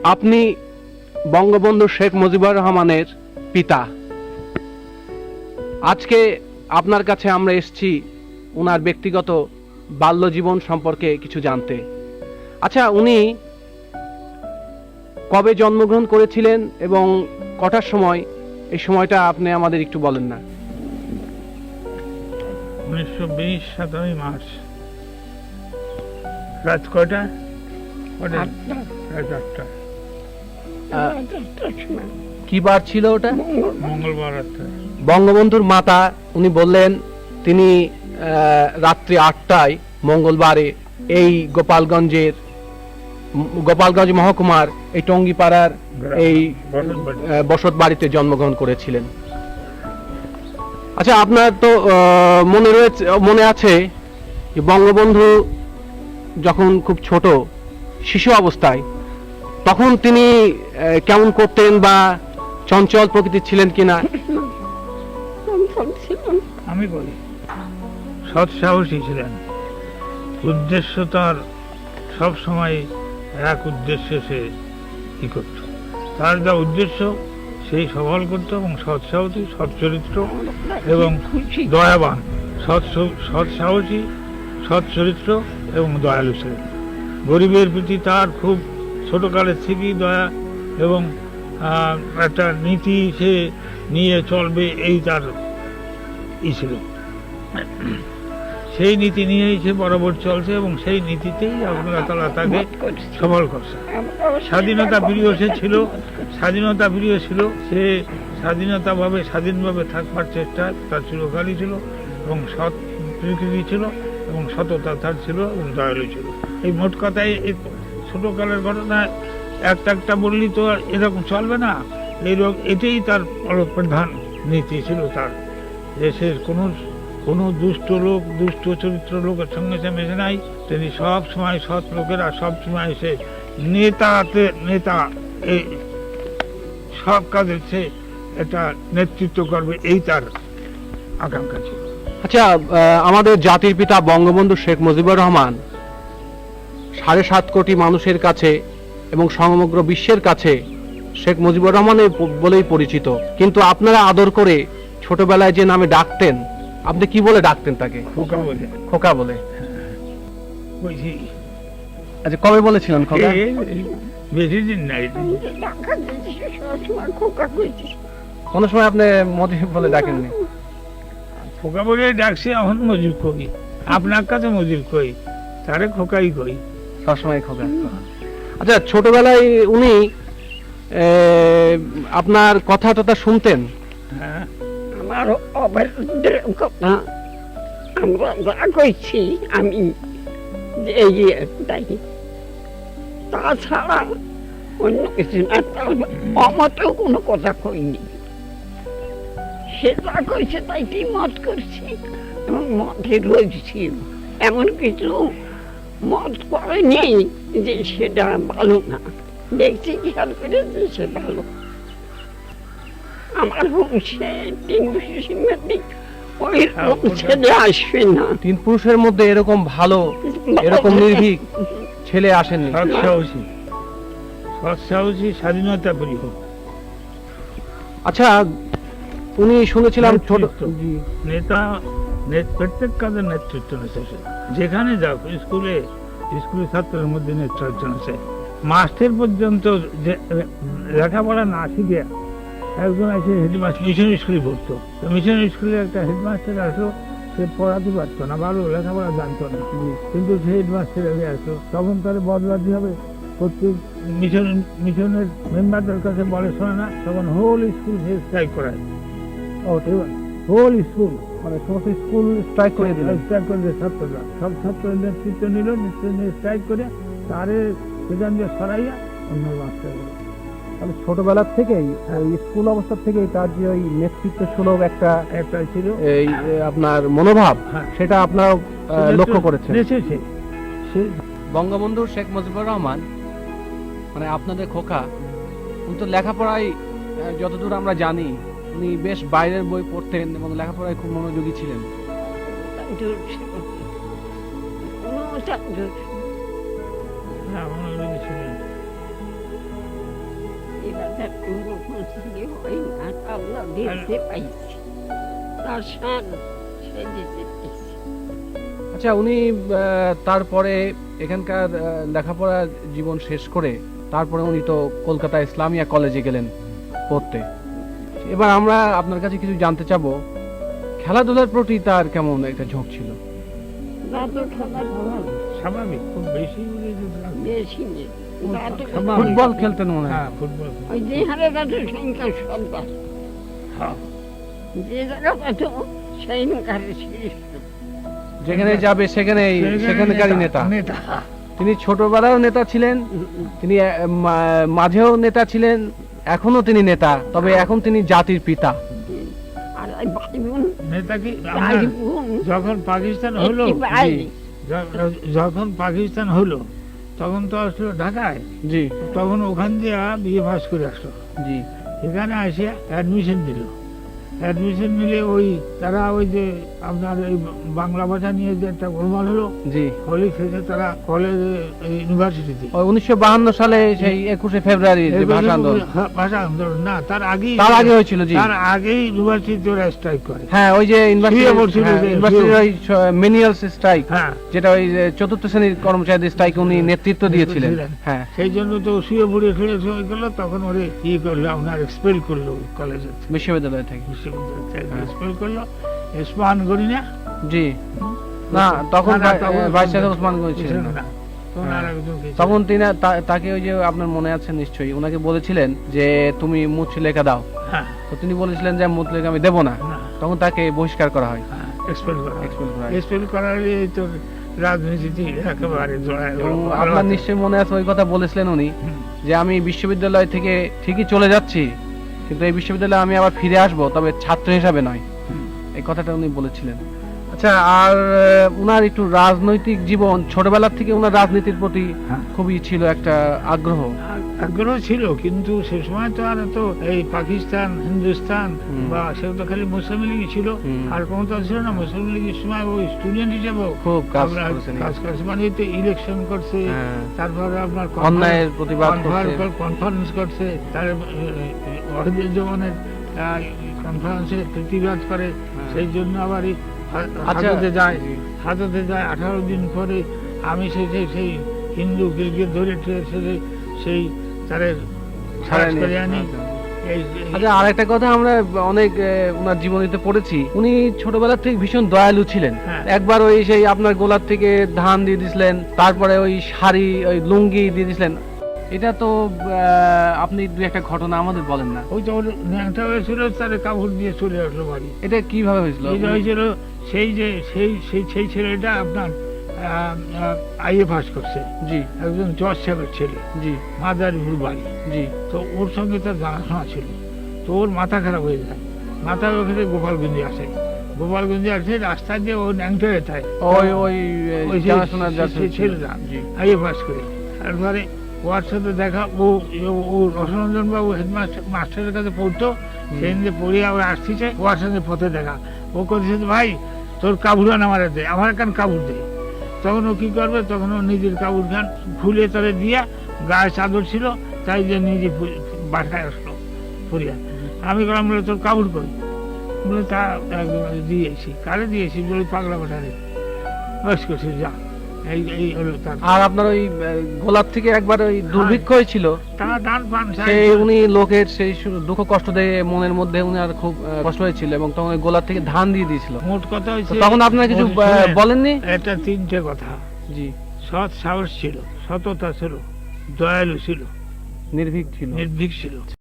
আপনি বঙ্গবন্ধু শেখ মুজিবুর রহমানের পিতা। আজকে আপনার কাছে আমরা এসেছি ওনার ব্যক্তিগত বাল্য জীবন সম্পর্কে কিছু জানতে। আচ্ছা, উনি কবে জন্মগ্রহণ করেছিলেন এবং কটার সময়, এই সময়টা আপনি আমাদের একটু বলেন না। 1920 7ই মার্চ। রাত কয়টা? রাত 8টা। কি বার ছিল ওটা? মঙ্গলবার রাত্রে। বঙ্গবন্ধুর মাতা উনি বললেন তিনি রাত্রি 8টায় মঙ্গলবারে এই গোপালগঞ্জ মহকুমার এই টঙ্গিপাড়ার এই বসত বাড়িতে জন্মগ্রহণ করেছিলেন। আচ্ছা, আপনার তো মনে আছে যে বঙ্গবন্ধু যখন খুব ছোট শিশু অবস্থায় তখন তিনি কেমন করতেন বা চঞ্চল প্রকৃতির ছিলেন কিনা? আমি বলি, সৎ সাহসী ছিলেন। উদ্দেশ্য তার সব সময় এক উদ্দেশ্যে সে কি করত, তার যা উদ্দেশ্য সেই সফল করত, এবং সৎ সাহসী, সৎ চরিত্র এবং দয়াবান। সৎ সাহসী, সৎ চরিত্র এবং দয়ালু ছিলেন। গরিবের প্রতি তার খুব ছোটকালের থেকেই দয়া এবং একটা নীতি সে নিয়ে চলবে, এই তার ছিল। সেই নীতি নিয়েই সে বরাবর চলছে এবং সেই নীতিতেই আল্লাহ তাআলা তাকে সফল করছে। স্বাধীনতা প্রিয় সে ছিল, স্বাধীনতা প্রিয় ছিল। সে স্বাধীনভাবে থাকবার চেষ্টা তার চিরকালই ছিল, এবং সৎ প্রকৃতি ছিল, এবং সততা তার ছিল, এবং দয়ালু ছিল। এই মোট কথায় এই ছোটকালের ঘটনা একটা বললি তো আর এরকম চলবে না। এটাই তার প্রধান নীতি ছিল তার। দেশের কোনো দুষ্ট চরিত্র লোকের সঙ্গে সে মেশে নাই। তিনি সব সময় সৎ লোকেরা সব সময় সে নেতা এই সব কাজে সে এটা নেতৃত্ব করবে, এই তার আকাঙ্ক্ষা ছিল। আচ্ছা, আমাদের জাতির পিতা বঙ্গবন্ধু শেখ মুজিবুর রহমান 7.5 কোটি মানুষের কাছে এবং সমগ্র বিশ্বের কাছে শেখ মুজিবুর রহমানের বলেই পরিচিত। কিন্তু আপনারা আদর করে ছোটবেলায় যে নামে ডাকতেন, আপনি কি বলে ডাকতেন তাকে? খোকা বলে। আচ্ছা, কবে বলেছিলেন খোকা? বেশি দিন নাই, কোন সময় আপনি মজিব বলে ডাকেননি? খোকা বলে ডাকছি। এখন মজিব কই, আপনার কাছে মজিব কই, তারে খোকাই কই, সবসময় খোকা। আচ্ছা, ছোটবেলায় উনি আপনার কথা টথা শুনতেন? হ্যাঁ, আমার অভদ্রের কথা আমরা যা কইছি আমি তাই, তাছাড়া অন্য কিছু না। অমতেও কোনো কথা কইনি। সে যা কইছে তাই কি মত করছি এবং মতে রয়েছি। এমন কিছু মত করেনি যে সেটা ভালো না। দেখছি খেয়াল করে যে সে ভালো। আমার বংশে 3 পুরুষের মধ্যে ওই ছেলে আসবে না। 3 পুরুষের মধ্যে এরকম ভালো, এরকম নির্ভীক ছেলে আসেননি। সৎ সাহসী, স্বাধীনতা প্রিয়। আচ্ছা, উনি শুনেছিলাম ছোট নেতা, প্রত্যেক কাজের নেতৃত্ব নেছে। যেখানে যাও, স্কুলে ছাত্রের মধ্যে নেতৃত্ব নেছে। মাস্টার পর্যন্ত লেখাপড়া না শিখে একজন আছে হেডমাস্টার, মিশন স্কুলে পড়তো। মিশন স্কুলে একটা হেডমাস্টার আসলো, সে পড়াতে পারতো না, ভালো লেখাপড়া জানতো না, কিন্তু সে হেডমাস্টার আসলো। তখন তার বদলাতে হবে। প্রত্যেক মিশনের মেম্বারদের কাছে বলে শোনে না, তখন হোল স্কুল সে স্ট্রাইক করায়। হোল স্কুল মানে সমস্ত স্কুল স্ট্রাইক করে দিল। ছাত্ররা সব ছাত্রের নেতৃত্ব নিল, স্ট্রাইক করে তারে সেখান দিয়ে সরাইয়া অন্য মাস্টার। তাহলে ছোটবেলা থেকেই স্কুল অবস্থা থেকেই তার যে ওই নেতৃত্ব সুলভ একটা ছিল এই আপনার মনোভাব, সেটা আপনারা লক্ষ্য করেছেন। বঙ্গবন্ধু শেখ মুজিবুর রহমান মানে আপনাদের খোকা, উনি তো লেখাপড়ায় যতদূর আমরা জানি উনি বেশ বাইরের বই পড়তেন এবং লেখাপড়ায় খুব মনোযোগী ছিলেন। তার পূর্বপুরুষদের হয় না, আল্লাহ দেখতে পাইছি, তার শান সে দিতে পাইছি। আচ্ছা, উনি তারপরে এখানকার লেখাপড়া জীবন শেষ করে তারপরে উনি তো কলকাতা ইসলামিয়া কলেজে গেলেন পড়তে। এবার আমরা আপনার কাছে কিছু জানতে চাবো, খেলাধুলার প্রতি তার কেমন একটা ঝোঁক ছিল? দাদু খেলা ভালো, স্বাভাবিক, খুব বেশি বলে যদি না। বেশি নেই। দাদু স্বাভাবিক। ফুটবল খেলতেন মনে হয়। হ্যাঁ, ফুটবল। ওই যে হারে দাদু সংখ্যা সন্তান, হ্যাঁ, যে জায়গা দাদু সেই কারে সৃষ্ট। যেখানে যাবে সেখানকারই নেতা। নেতা। তিনি ছোটবেলাও নেতা ছিলেন, তিনি মাঝেও নেতা ছিলেন, এখনো তিনি নেতা, তবে এখন তিনি জাতির পিতা। আর এই ভাই বোন, নেতা কি চার আমরা বোন, যখন পাকিস্তান হলো, একটি ভাই। যখন পাকিস্তান হলো তখন তো আসলো ঢাকায়, জি তখন ওখান দিয়ে বিয়ে পাস করে আসলো। জি এখানে এসে অ্যাডমিশন দিল। অ্যাডমিশন নিলে ওই তারা ওই যে আপনার এই বাংলা ভাষা নিয়ে যে একটা গোলমাল হলো, জি হলি থেকে তারা কলেজে ইউনিভার্সিটিতে ওই 1952 সালে সেই 21শে ফেব্রুয়ারি যে ভাষা আন্দোলন, ভাষা আন্দোলন না, তার আগেই হয়েছিল। জি তার আগেই ইউনিভার্সিটিতে ওরা স্ট্রাইক করে। হ্যাঁ, ওই যে শুয়ে পড়ছিল যে, ইউনিভার্সিটির মেনিয়াল স্ট্রাইক, হ্যাঁ, যেটা ওই যে চতুর্থ শ্রেণীর কর্মচারীদের স্ট্রাইক উনি নেতৃত্ব দিয়েছিলেন। হ্যাঁ, সেই জন্য তো শুয়ে পড়ে ফিরে হয়ে গেল, তখন ওরে ই করলো, আপনার এক্সপেল করলো কলেজের বিশ্ববিদ্যালয় থেকে। বিশ্ববিদ্যালয় থেকে হ্যাঁ। এক্সপেল করলো। স্পান করি না, জি না, তখন না, তখন ভাইস চ্যান্সেলর ওসমান গনি ছিলেন। ছিলেন না। তখন হ্যাঁ। আর একজন কে ছিল? তখন তিনি তাকে ওই যে আপনার মনে আছে নিশ্চয়ই, ওনাকে বলেছিলেন যে তুমি মুচলেখা দাও, হ্যাঁ, তো তিনি বলেছিলেন যে মুচলেখা আমি দেবো না, না, তখন তাকে বহিষ্কার করা হয়, এক্সপেল করা। expel করা হয়। এক্সপেল করার তো রাজনীতি একেবারে জড়ায় এবং গেল। আপনার নিশ্চয়ই মনে আছে ওই কথা বলেছিলেন উনি, হুম। যে আমি বিশ্ববিদ্যালয় থেকে ঠিকই চলে যাচ্ছি, কিন্তু এই বিশ্ববিদ্যালয়ে আমি আবার ফিরে আসবো, তবে ছাত্র হিসাবে নয়। হুম। এই কথাটা উনি বলেছিলেন। আচ্ছা, আর উনার একটু রাজনৈতিক জীবন, ছোটবেলা থেকে উনার রাজনীতির প্রতি হ্যাঁ। খুবই ছিল একটা আগ্রহ। আগ্রহ ছিল, কিন্তু সে সময় তো আর তো এই পাকিস্তান, হিন্দুস্তান হুম। বা সেও তো খালি মুসলিম লীগই ছিল, হুম। আর কোনো তো ছিল না। মুসলিম লীগের সময় ওই স্টুডেন্ট হিসেবে খুব কাজ আমরা করেছেন। কাজ করছে, মানে তো ইলেকশন করছে, হ্যাঁ। তারপরে আপনার অন্যায়ের প্রতিবাদ করছে। কনফারেন্স করছে, তার ওয়াহিদুল জামানের কনফারেন্সে প্রতিবাদ করে। সেই জন্য আবার এই আচ্ছা। হাজতে যায়। হাজতে যায় 18 দিন পরে আমি সেই হিন্দু গির্গির ধরে সেই তারে সারাই করে আনি। আচ্ছা, আরেকটা কথা আমরা অনেক ওনার জীবনীতে পড়েছি, উনি ছোটবেলা থেকে ভীষণ দয়ালু ছিলেন। হ্যাঁ। একবার ওই সেই আপনার গোলার থেকে ধান দিয়ে দিছিলেন, তারপরে ওই শাড়ি, ওই লুঙ্গি দিয়ে দিছিলেন। এটা তো আপনি দুই একটা ঘটনা আমাদের বলেন না। ওই তো ন্যাংটা হয়েছিল, তারে কাপড় দিয়ে চলে আসলো বাড়ি। এটা কিভাবে হয়েছিল? এটা হয়েছিল সেই ছেলেটা আপনার আইএ পাস করছে, জি একজন জজ সাহেবের ছেলে, জি মাদারীপুর বাড়ি। জি তো ওর সঙ্গে তার জানাশোনা ছিল। তো ওর মাথা খারাপ হয়ে যায়, মাথা ওখানে গোপালগঞ্জে আসে। গোপালগঞ্জে আসে, রাস্তা দিয়ে ও ন্যাংটা হয়ে যায়। ওই ওই ওই যে জানাশোনার যাচ্ছে ছেলেটা জি আইএ পাস করে। তারপরে ওর সাথে দেখা, ও রসরঞ্জন বাবু হেডমাস্টার মাস্টারের কাছে পড়তো, সেদিন যে পড়িয়া ও আসছে, ওর সাথে পথে দেখা। ও করছে, ভাই তোর কাবুরান আমার দে, আমার কান কাবুর দে। তখন ও কি করবে, তখন ও নিজের কাবুর খান খুলে তারে দিয়া, গায়ে চাদর ছিল, তাই যে নিজে বাসায় আসলো পড়িয়া। আমি বললাম, বলে তোর কাবুর করি? বলে তা দিয়েছি। কারে দিয়েছি? বলে পাগলা বাটারে। বয়স করছি, যা। এই হলো তার। আর আপনার ওই গোলাপ থেকে একবার ওই দুর্ভিক্ষ হয়েছিল, তারা দান পান সেই উনি লোকের সেই দুঃখ কষ্ট দিয়ে মনের মধ্যে উনি আর খুব কষ্ট হয়েছিল, এবং তখন ওই গোলাপ থেকে ধান দিয়ে দিয়েছিল। মোট কথা তো হয়েছে, তখন আপনার কিছু বলেননি? এটা 3টে কথা। জি, সৎ সাহস ছিল, সততা ছিল, দয়ালু ছিল, নির্ভীক ছিল। নির্ভীক ছিল।